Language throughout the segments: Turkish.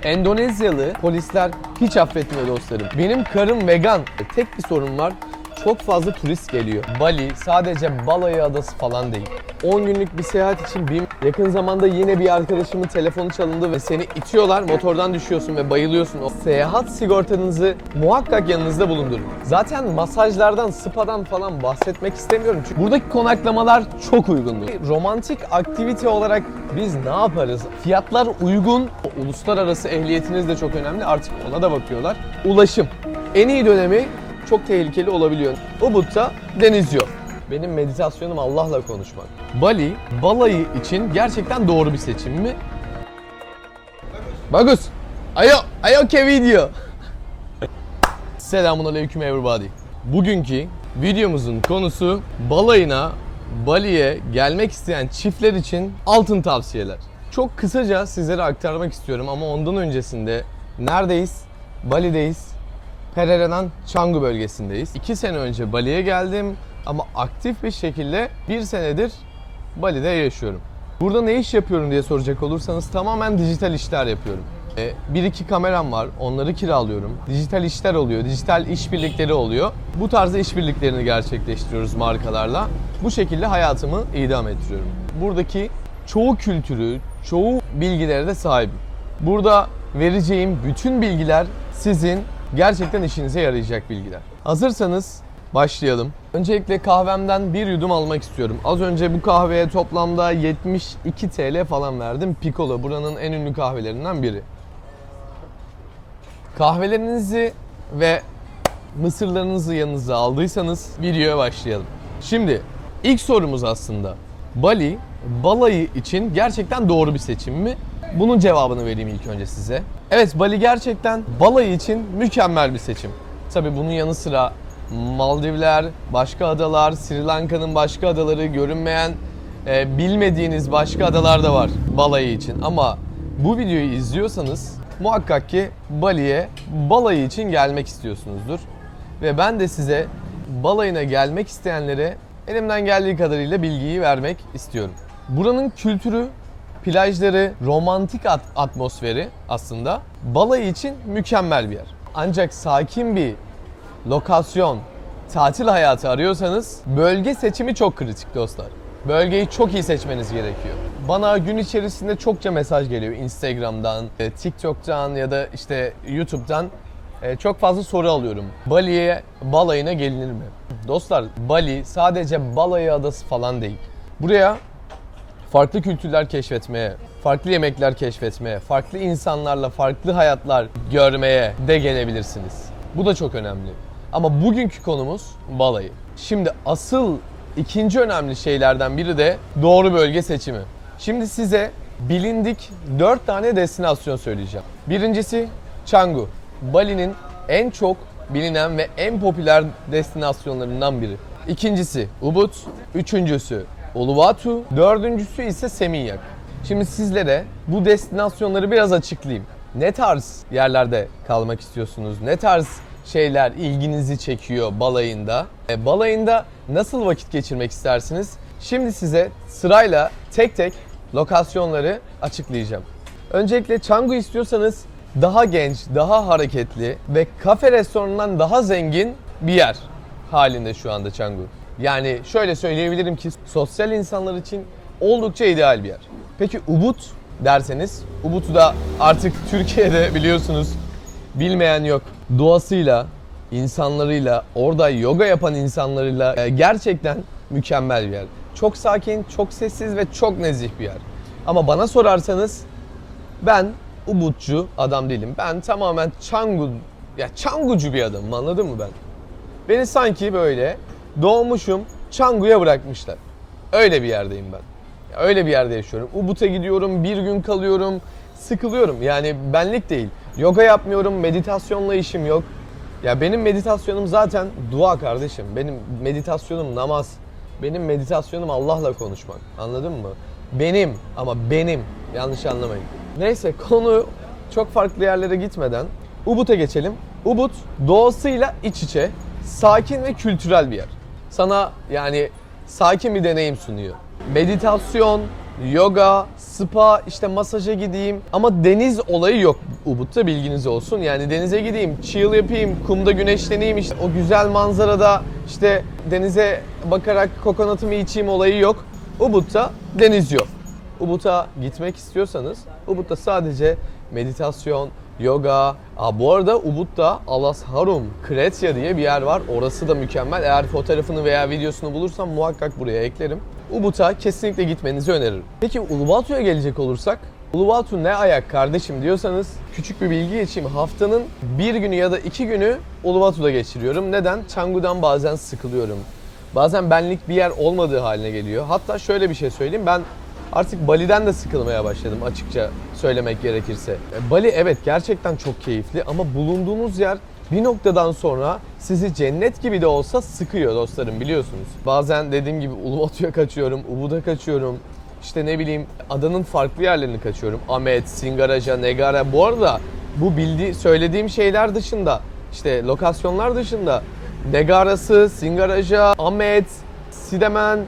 Endonezyalı polisler hiç affetmiyor dostlarım. Benim karım vegan. Tek bir sorun var. Çok fazla turist geliyor. Bali sadece balayı adası falan değil. 10 günlük bir seyahat için yakın zamanda yine bir arkadaşımın telefonu çalındı ve seni itiyorlar, motordan düşüyorsun ve bayılıyorsun. O seyahat sigortanızı muhakkak yanınızda bulundurun. Zaten masajlardan, spadan falan bahsetmek istemiyorum çünkü buradaki konaklamalar çok uygundu. Romantik aktivite olarak biz ne yaparız? Fiyatlar uygun, uluslararası ehliyetiniz de çok önemli, artık ona da bakıyorlar. Ulaşım. En iyi dönemi çok tehlikeli olabiliyor. Ubud'da deniz yok. Benim meditasyonum Allah'la konuşmak. Bali, balayı için gerçekten doğru bir seçim mi? Bagus. Ayo ke video. Selamünaleyküm everybody. Bugünkü videomuzun konusu balayına, Bali'ye gelmek isteyen çiftler için altın tavsiyeler. Çok kısaca sizlere aktarmak istiyorum ama ondan öncesinde neredeyiz? Bali'deyiz. Pereira'dan Canggu bölgesindeyiz. 2 sene önce Bali'ye geldim ama aktif bir şekilde 1 senedir Bali'de yaşıyorum. Burada ne iş yapıyorum diye soracak olursanız tamamen dijital işler yapıyorum. 1-2 kameram var, onları kiralıyorum. Dijital işler oluyor, dijital işbirlikleri oluyor. Bu tarzda işbirliklerini gerçekleştiriyoruz markalarla. Bu şekilde hayatımı idame ettiriyorum. Buradaki çoğu kültürü, çoğu bilgilere de sahibim. Burada vereceğim bütün bilgiler sizin gerçekten işinize yarayacak bilgiler. Hazırsanız başlayalım. Öncelikle kahvemden bir yudum almak istiyorum. Az önce bu kahveye toplamda 72 TL falan verdim. Piccolo buranın en ünlü kahvelerinden biri. Kahvelerinizi ve mısırlarınızı yanınıza aldıysanız videoya başlayalım. Şimdi ilk sorumuz aslında Bali, balayı için gerçekten doğru bir seçim mi? Bunun cevabını vereyim ilk önce size. Evet, Bali gerçekten balayı için mükemmel bir seçim. Tabii bunun yanı sıra Maldivler, başka adalar, Sri Lanka'nın başka adaları, görünmeyen, bilmediğiniz başka adalar da var balayı için. Ama bu videoyu izliyorsanız muhakkak ki Bali'ye balayı için gelmek istiyorsunuzdur. Ve ben de size balayına gelmek isteyenlere elimden geldiği kadarıyla bilgiyi vermek istiyorum. Buranın kültürü, plajları, romantik atmosferi aslında balayı için mükemmel bir yer. Ancak sakin bir lokasyon, tatil hayatı arıyorsanız bölge seçimi çok kritik dostlar. Bölgeyi çok iyi seçmeniz gerekiyor. Bana gün içerisinde çokça mesaj geliyor Instagram'dan, TikTok'tan ya da işte YouTube'dan çok fazla soru alıyorum. Bali'ye, balayına gelinir mi? Dostlar, Bali sadece balayı adası falan değil. Buraya farklı kültürler keşfetmeye, farklı yemekler keşfetmeye, farklı insanlarla farklı hayatlar görmeye de gelebilirsiniz. Bu da çok önemli. Ama bugünkü konumuz balayı. Şimdi asıl ikinci önemli şeylerden biri de doğru bölge seçimi. Şimdi size bilindik 4 tane destinasyon söyleyeceğim. Birincisi Canggu. Bali'nin en çok bilinen ve en popüler destinasyonlarından biri. İkincisi Ubud. Üçüncüsü Uluwatu, dördüncüsü ise Seminyak. Şimdi sizlere bu destinasyonları biraz açıklayayım. Ne tarz yerlerde kalmak istiyorsunuz? Ne tarz şeyler ilginizi çekiyor balayında? Balayında nasıl vakit geçirmek istersiniz? Şimdi size sırayla tek tek lokasyonları açıklayacağım. Öncelikle Canggu istiyorsanız daha genç, daha hareketli ve kafe restoranından daha zengin bir yer halinde şu anda Canggu. Yani şöyle söyleyebilirim ki sosyal insanlar için oldukça ideal bir yer. Peki Ubud derseniz, Ubud'u da artık Türkiye'de biliyorsunuz bilmeyen yok. Doğasıyla, insanlarıyla, orada yoga yapan insanlarıyla gerçekten mükemmel bir yer. Çok sakin, çok sessiz ve çok nezih bir yer. Ama bana sorarsanız ben Ubudcu adam değilim. Ben tamamen Canggucu bir adamım, anladın mı ben? Beni sanki böyle doğmuşum Canggu'ya bırakmışlar. Öyle bir yerdeyim ben. Öyle bir yerde yaşıyorum. Ubud'a gidiyorum, bir gün kalıyorum, sıkılıyorum. Yani benlik değil. Yoga yapmıyorum, meditasyonla işim yok. Ya benim meditasyonum zaten dua kardeşim. Benim meditasyonum namaz. Benim meditasyonum Allah'la konuşmak. Anladın mı? Benim. Yanlış anlamayın. Neyse, konu çok farklı yerlere gitmeden Ubud'a geçelim. Ubud doğasıyla iç içe, sakin ve kültürel bir yer. Sana yani sakin bir deneyim sunuyor. Meditasyon, yoga, spa, işte masaja gideyim. Ama deniz olayı yok Ubud'da, bilginiz olsun. Yani denize gideyim, chill yapayım, kumda güneşleneyim, işte o güzel manzarada işte denize bakarak kokonatımı içeyim olayı yok. Ubud'da deniz yok. Ubud'a gitmek istiyorsanız Ubud'da sadece meditasyon, yoga. Bu arada Ubud'da Alasharum, Kretya diye bir yer var. Orası da mükemmel. Eğer fotoğrafını veya videosunu bulursam muhakkak buraya eklerim. Ubud'a kesinlikle gitmenizi öneririm. Peki Uluwatu'ya gelecek olursak, Uluwatu ne ayak kardeşim diyorsanız küçük bir bilgi geçeyim. Haftanın bir günü ya da 2 günü Uluwatu'da geçiriyorum. Neden? Canggu'dan bazen sıkılıyorum. Bazen benlik bir yer olmadığı haline geliyor. Hatta şöyle bir şey söyleyeyim. Ben artık Bali'den de sıkılmaya başladım açıkça söylemek gerekirse. Bali evet gerçekten çok keyifli ama bulunduğunuz yer bir noktadan sonra sizi cennet gibi de olsa sıkıyor dostlarım, biliyorsunuz. Bazen dediğim gibi Uluwatu'ya kaçıyorum, Ubud'a kaçıyorum. İşte ne bileyim adanın farklı yerlerini kaçıyorum. Amed, Singaraja, Negara. Bu arada bu söylediğim şeyler dışında, işte lokasyonlar dışında Negara'sı, Singaraja, Amed, Sidemen,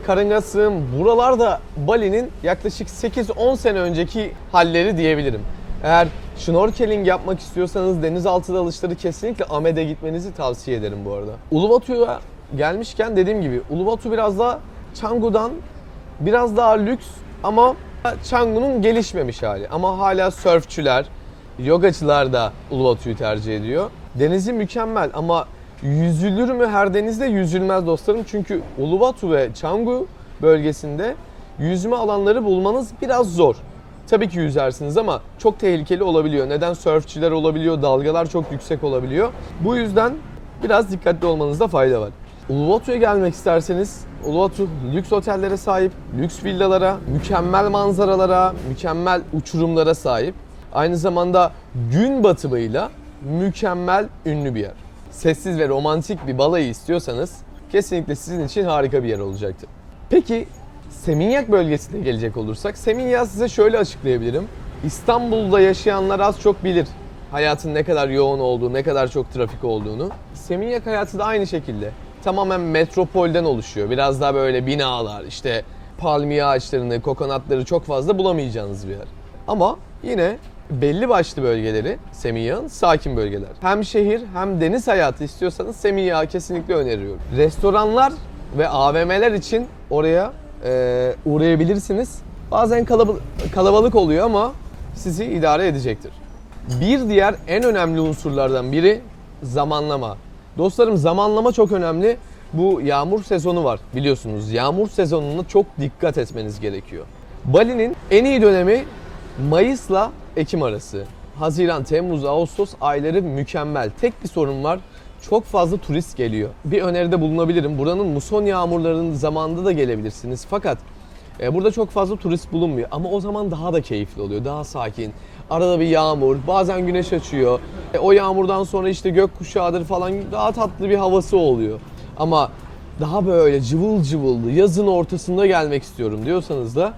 Karangasım, buralarda Bali'nin yaklaşık 8-10 sene önceki halleri diyebilirim. Eğer şnorkeling yapmak istiyorsanız denizaltı dalışları kesinlikle Amed'e gitmenizi tavsiye ederim bu arada. Uluwatu'ya gelmişken dediğim gibi Uluwatu biraz daha Canggu'dan biraz daha lüks ama Canggu'nun gelişmemiş hali. Ama hala sörfçüler, yogacılar da Uluwatu'yu tercih ediyor. Denizi mükemmel ama yüzülür mü her denizde? Yüzülmez dostlarım. Çünkü Uluwatu ve Canggu bölgesinde yüzme alanları bulmanız biraz zor. Tabii ki yüzersiniz ama çok tehlikeli olabiliyor. Neden? Sörfçüler olabiliyor, dalgalar çok yüksek olabiliyor. Bu yüzden biraz dikkatli olmanızda fayda var. Uluwatu'ya gelmek isterseniz, Uluwatu lüks otellere sahip, lüks villalara, mükemmel manzaralara, mükemmel uçurumlara sahip. Aynı zamanda gün batımıyla mükemmel ünlü bir yer. Sessiz ve romantik bir balayı istiyorsanız kesinlikle sizin için harika bir yer olacaktır. Peki Seminyak bölgesine gelecek olursak, Seminyak size şöyle açıklayabilirim. İstanbul'da yaşayanlar az çok bilir hayatın ne kadar yoğun olduğu, ne kadar çok trafik olduğunu. Seminyak hayatı da aynı şekilde. Tamamen metropolden oluşuyor. Biraz daha böyle binalar, işte palmiye ağaçlarını, kokonatları çok fazla bulamayacağınız bir yer. Ama yine belli başlı bölgeleri Seminyak'ın sakin bölgeler. Hem şehir hem deniz hayatı istiyorsanız Seminyak'ı kesinlikle öneriyorum. Restoranlar ve AVM'ler için oraya uğrayabilirsiniz. Bazen kalabalık oluyor ama sizi idare edecektir. Bir diğer en önemli unsurlardan biri zamanlama. Dostlarım zamanlama çok önemli. Bu yağmur sezonu var biliyorsunuz. Yağmur sezonuna çok dikkat etmeniz gerekiyor. Bali'nin en iyi dönemi Mayıs'la Ekim arası. Haziran, Temmuz, Ağustos ayları mükemmel. Tek bir sorun var. Çok fazla turist geliyor. Bir öneride bulunabilirim. Buranın muson yağmurlarının zamanında da gelebilirsiniz. Fakat burada çok fazla turist bulunmuyor. Ama o zaman daha da keyifli oluyor. Daha sakin. Arada bir yağmur, bazen güneş açıyor. O yağmurdan sonra işte gökkuşağıdır falan, daha tatlı bir havası oluyor. Ama daha böyle cıvıl cıvıllı, yazın ortasında gelmek istiyorum diyorsanız da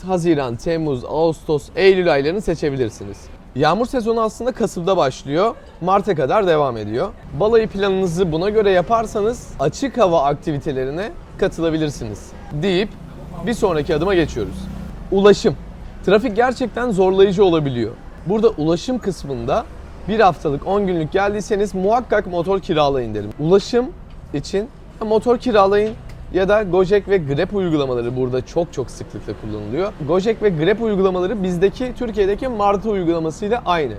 Haziran, Temmuz, Ağustos, Eylül aylarını seçebilirsiniz. Yağmur sezonu aslında Kasım'da başlıyor, Mart'a kadar devam ediyor. Balayı planınızı buna göre yaparsanız açık hava aktivitelerine katılabilirsiniz deyip bir sonraki adıma geçiyoruz. Ulaşım. Trafik gerçekten zorlayıcı olabiliyor. Burada ulaşım kısmında bir haftalık 10 günlük geldiyseniz muhakkak motor kiralayın derim. Ulaşım için motor kiralayın ya da Gojek ve Grab uygulamaları burada çok sıklıkla kullanılıyor. Gojek ve Grab uygulamaları bizdeki, Türkiye'deki Martı uygulamasıyla aynı.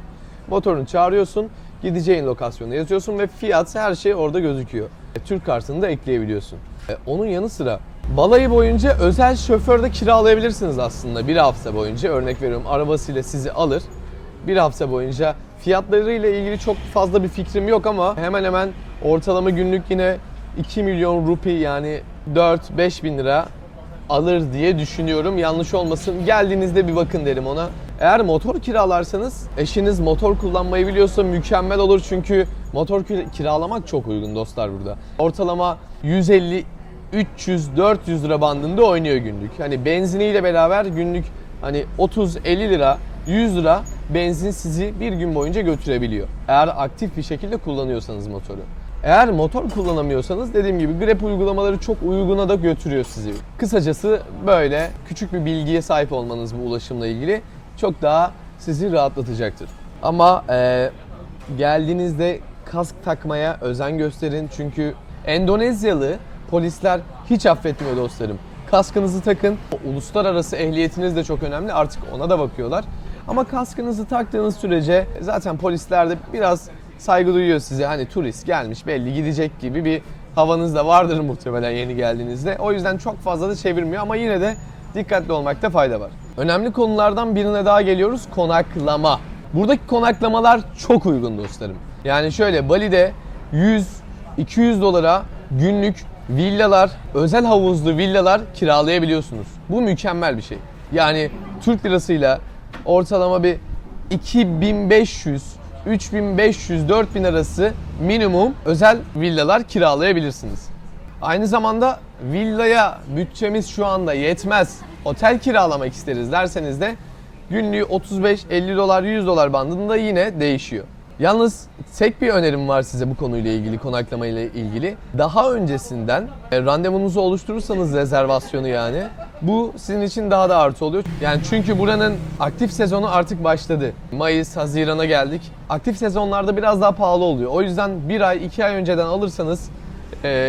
Motorunu çağırıyorsun, gideceğin lokasyona yazıyorsun ve fiyat, her şey orada gözüküyor. Türk kartını da ekleyebiliyorsun. Onun yanı sıra balayı boyunca özel şoför de kiralayabilirsiniz aslında. Bir hafta boyunca, örnek veriyorum, arabasıyla sizi alır. Bir hafta boyunca fiyatlarıyla ilgili çok fazla bir fikrim yok ama hemen hemen ortalama günlük yine 2 milyon rupi, yani 4-5 bin lira alır diye düşünüyorum. Yanlış olmasın. Geldiğinizde bir bakın derim ona. Eğer motor kiralarsanız, eşiniz motor kullanmayı biliyorsa mükemmel olur. Çünkü motor kiralamak çok uygun dostlar burada. Ortalama 150, 300, 400 lira bandında oynuyor günlük. Hani benziniyle beraber günlük hani 30-50 lira, 100 lira benzin sizi bir gün boyunca götürebiliyor. Eğer aktif bir şekilde kullanıyorsanız motoru. Eğer motor kullanamıyorsanız dediğim gibi Grab uygulamaları çok uyguna da götürüyor sizi. Kısacası böyle küçük bir bilgiye sahip olmanız bu ulaşımla ilgili çok daha sizi rahatlatacaktır. Ama geldiğinizde kask takmaya özen gösterin. Çünkü Endonezyalı polisler hiç affetmiyor dostlarım. Kaskınızı takın. Uluslararası ehliyetiniz de çok önemli. Artık ona da bakıyorlar. Ama kaskınızı taktığınız sürece zaten polisler de biraz saygı duyuyor size. Hani turist gelmiş belli gidecek gibi bir havanız da vardır muhtemelen yeni geldiğinizde. O yüzden çok fazla da çevirmiyor ama yine de dikkatli olmakta fayda var. Önemli konulardan birine daha geliyoruz. Konaklama. Buradaki konaklamalar çok uygun dostlarım. Yani şöyle Bali'de 100-200 dolara günlük villalar, özel havuzlu villalar kiralayabiliyorsunuz. Bu mükemmel bir şey. Yani Türk lirasıyla ortalama bir 2500, 3500, 4000 arası minimum özel villalar kiralayabilirsiniz. Aynı zamanda villaya bütçemiz şu anda yetmez, otel kiralamak isteriz derseniz de günlüğü 35, 50 dolar, 100 dolar bandında yine değişiyor. Yalnız tek bir önerim var size bu konuyla ilgili, konaklama ile ilgili. Daha öncesinden randevunuzu oluşturursanız rezervasyonu yani bu sizin için daha da artı oluyor. Yani çünkü buranın aktif sezonu artık başladı. Mayıs, Haziran'a geldik. Aktif sezonlarda biraz daha pahalı oluyor. O yüzden 1 ay, 2 ay önceden alırsanız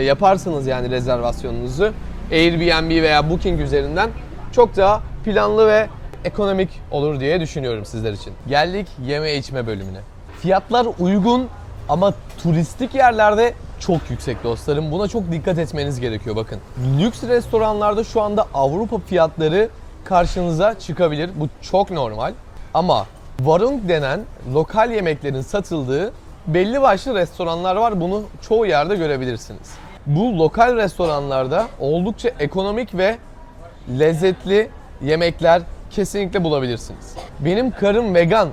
yaparsınız yani rezervasyonunuzu Airbnb veya Booking üzerinden çok daha planlı ve ekonomik olur diye düşünüyorum sizler için. Geldik yeme içme bölümüne. Fiyatlar uygun ama turistik yerlerde çok yüksek dostlarım. Buna çok dikkat etmeniz gerekiyor bakın. Lüks restoranlarda şu anda Avrupa fiyatları karşınıza çıkabilir. Bu çok normal. Ama warung denen lokal yemeklerin satıldığı belli başlı restoranlar var. Bunu çoğu yerde görebilirsiniz. Bu lokal restoranlarda oldukça ekonomik ve lezzetli yemekler kesinlikle bulabilirsiniz. Benim karım vegan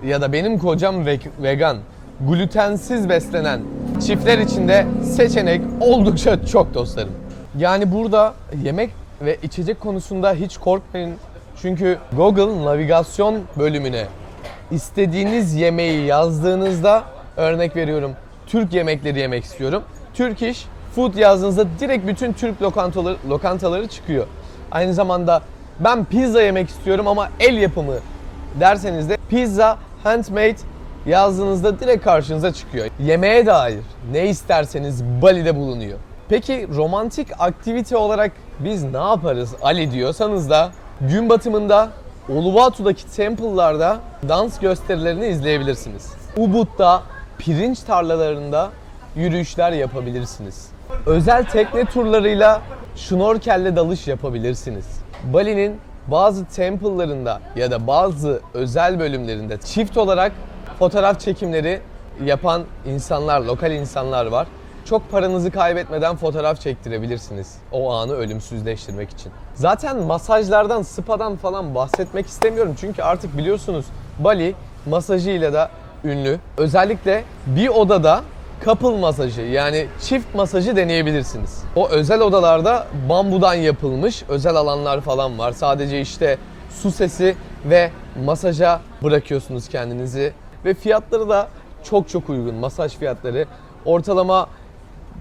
ya da benim kocam vegan, glutensiz beslenen çiftler için de seçenek oldukça çok dostlarım. Yani burada yemek ve içecek konusunda hiç korkmayın. Çünkü Google navigasyon bölümüne istediğiniz yemeği yazdığınızda, örnek veriyorum Türk yemekleri yemek istiyorum, Turkish food yazdığınızda direkt bütün Türk lokantaları çıkıyor. Aynı zamanda ben pizza yemek istiyorum ama el yapımı derseniz de pizza handmade yazdığınızda direkt karşınıza çıkıyor. Yemeğe dair ne isterseniz Bali'de bulunuyor. Peki romantik aktivite olarak biz ne yaparız Ali diyorsanız da gün batımında Uluwatu'daki temple'larda dans gösterilerini izleyebilirsiniz. Ubud'da pirinç tarlalarında yürüyüşler yapabilirsiniz. Özel tekne turlarıyla şnorkelle dalış yapabilirsiniz. Bali'nin bazı temple'larında ya da bazı özel bölümlerinde çift olarak fotoğraf çekimleri yapan insanlar, lokal insanlar var. Çok paranızı kaybetmeden fotoğraf çektirebilirsiniz o anı ölümsüzleştirmek için. Zaten masajlardan, spa'dan falan bahsetmek istemiyorum çünkü artık biliyorsunuz Bali masajıyla da ünlü. Özellikle bir odada couple masajı yani çift masajı deneyebilirsiniz. O özel odalarda bambudan yapılmış özel alanlar falan var. Sadece işte su sesi ve masaja bırakıyorsunuz kendinizi. Ve fiyatları da çok uygun. Masaj fiyatları ortalama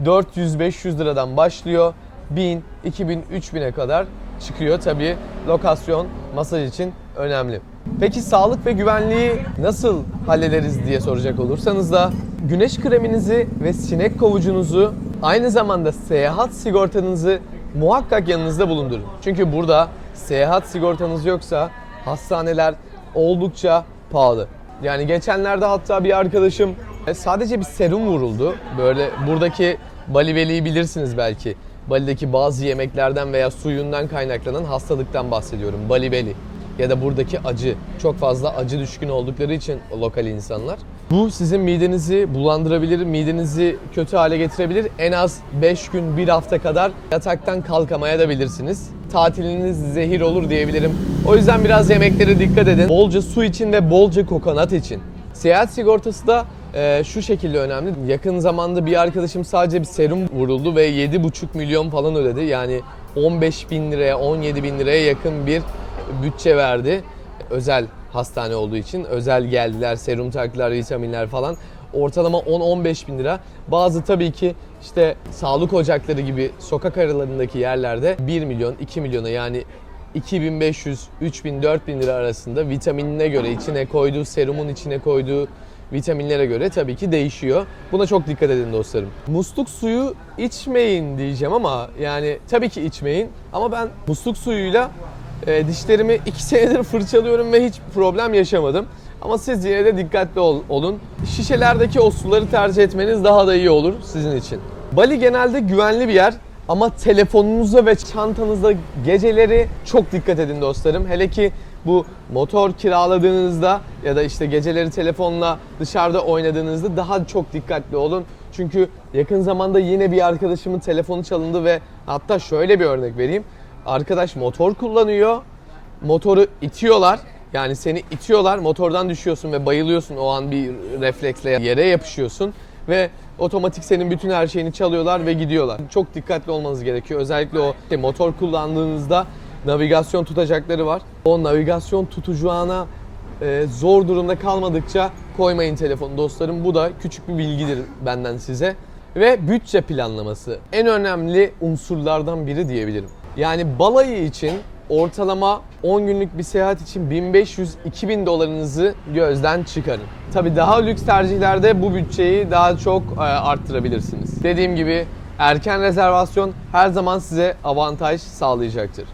400-500 liradan başlıyor. 1000, 2000, 3000'e kadar çıkıyor. Tabii lokasyon masaj için önemli. Peki sağlık ve güvenliği nasıl hallederiz diye soracak olursanız da güneş kreminizi ve sinek kovucunuzu aynı zamanda seyahat sigortanızı muhakkak yanınızda bulundurun. Çünkü burada seyahat sigortanız yoksa hastaneler oldukça pahalı. Yani geçenlerde hatta bir arkadaşım sadece bir serum vuruldu. Böyle buradaki Bali Veli'yi bilirsiniz belki. Bali'deki bazı yemeklerden veya suyundan kaynaklanan hastalıktan bahsediyorum. Bali Veli. Ya da buradaki acı. Çok fazla acı düşkün oldukları için lokal insanlar. Bu sizin midenizi bulandırabilir, midenizi kötü hale getirebilir. En az 5 gün, 1 hafta kadar yataktan kalkamayabilirsiniz. Tatiliniz zehir olur diyebilirim. O yüzden biraz yemeklere dikkat edin. Bolca su için ve bolca kokonat için. Seyahat sigortası da şu şekilde önemli. Yakın zamanda bir arkadaşım sadece bir serum vuruldu ve 7,5 milyon falan ödedi. Yani 15 bin liraya, 17 bin liraya yakın bir bütçe verdi. Özel hastane olduğu için özel geldiler, serum taktılar, vitaminler falan. ortalama 10-15 bin lira. Bazı tabii ki işte sağlık ocakları gibi sokak aralarındaki yerlerde 1 milyon, 2 milyona yani 2500, 3000, 4000 lira arasında vitaminine göre, içine koyduğu, serumun içine koyduğu vitaminlere göre tabii ki değişiyor. Buna çok dikkat edin dostlarım. Musluk suyu içmeyin diyeceğim ama yani tabii ki içmeyin. Ama ben musluk suyuyla dişlerimi 2 senedir fırçalıyorum ve hiç problem yaşamadım. Ama siz yine de dikkatli olun. Şişelerdeki o suları tercih etmeniz daha da iyi olur sizin için. Bali genelde güvenli bir yer. Ama telefonunuza ve çantanıza geceleri çok dikkat edin dostlarım. Hele ki bu motor kiraladığınızda ya da işte geceleri telefonla dışarıda oynadığınızda daha çok dikkatli olun. Çünkü yakın zamanda yine bir arkadaşımın telefonu çalındı ve hatta şöyle bir örnek vereyim. Arkadaş motor kullanıyor, motoru itiyorlar. Yani seni itiyorlar, motordan düşüyorsun ve bayılıyorsun, o an bir refleksle yere yapışıyorsun ve otomatik senin bütün her şeyini çalıyorlar ve gidiyorlar. Çok dikkatli olmanız gerekiyor. Özellikle o motor kullandığınızda navigasyon tutacakları var. O navigasyon tutucuğuna zor durumda kalmadıkça koymayın telefonu dostlarım. Bu da küçük bir bilgidir benden size. Ve bütçe planlaması en önemli unsurlardan biri diyebilirim. Yani balayı için ortalama 10 günlük bir seyahat için 1500-2000 dolarınızı gözden çıkarın. Tabii daha lüks tercihlerde bu bütçeyi daha çok arttırabilirsiniz. Dediğim gibi erken rezervasyon her zaman size avantaj sağlayacaktır.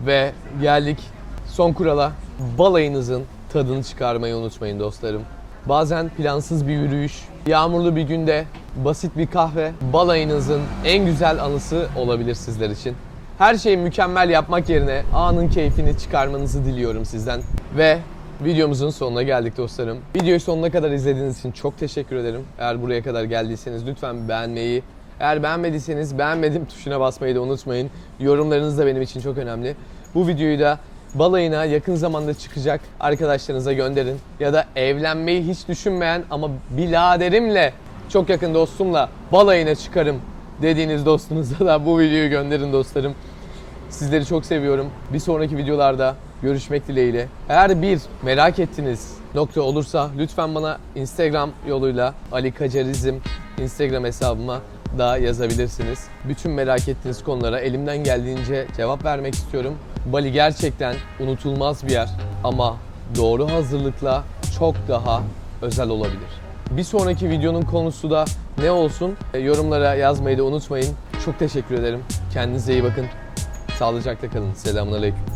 Ve geldik son kurala. Balayınızın tadını çıkarmayı unutmayın dostlarım. Bazen plansız bir yürüyüş, yağmurlu bir günde basit bir kahve balayınızın en güzel anısı olabilir sizler için. Her şeyi mükemmel yapmak yerine anın keyfini çıkarmanızı diliyorum sizden. Ve videomuzun sonuna geldik dostlarım. Videoyu sonuna kadar izlediğiniz için çok teşekkür ederim. Eğer buraya kadar geldiyseniz lütfen beğenmeyi, eğer beğenmediyseniz beğenmedim tuşuna basmayı da unutmayın. Yorumlarınız da benim için çok önemli. Bu videoyu da balayına yakın zamanda çıkacak arkadaşlarınıza gönderin. Ya da evlenmeyi hiç düşünmeyen ama biraderimle, çok yakın dostumla balayına çıkarım dediğiniz dostunuza da bu videoyu gönderin dostlarım. Sizleri çok seviyorum. Bir sonraki videolarda görüşmek dileğiyle. Eğer bir merak ettiğiniz nokta olursa lütfen bana Instagram yoluyla Ali Kacerizm Instagram hesabıma da yazabilirsiniz. Bütün merak ettiğiniz konulara elimden geldiğince cevap vermek istiyorum. Bali gerçekten unutulmaz bir yer ama doğru hazırlıkla çok daha özel olabilir. Bir sonraki videonun konusu da ne olsun? Yorumlara yazmayı da unutmayın. Çok teşekkür ederim. Kendinize iyi bakın. Sağlıcakla kalın. Selamünaleyküm.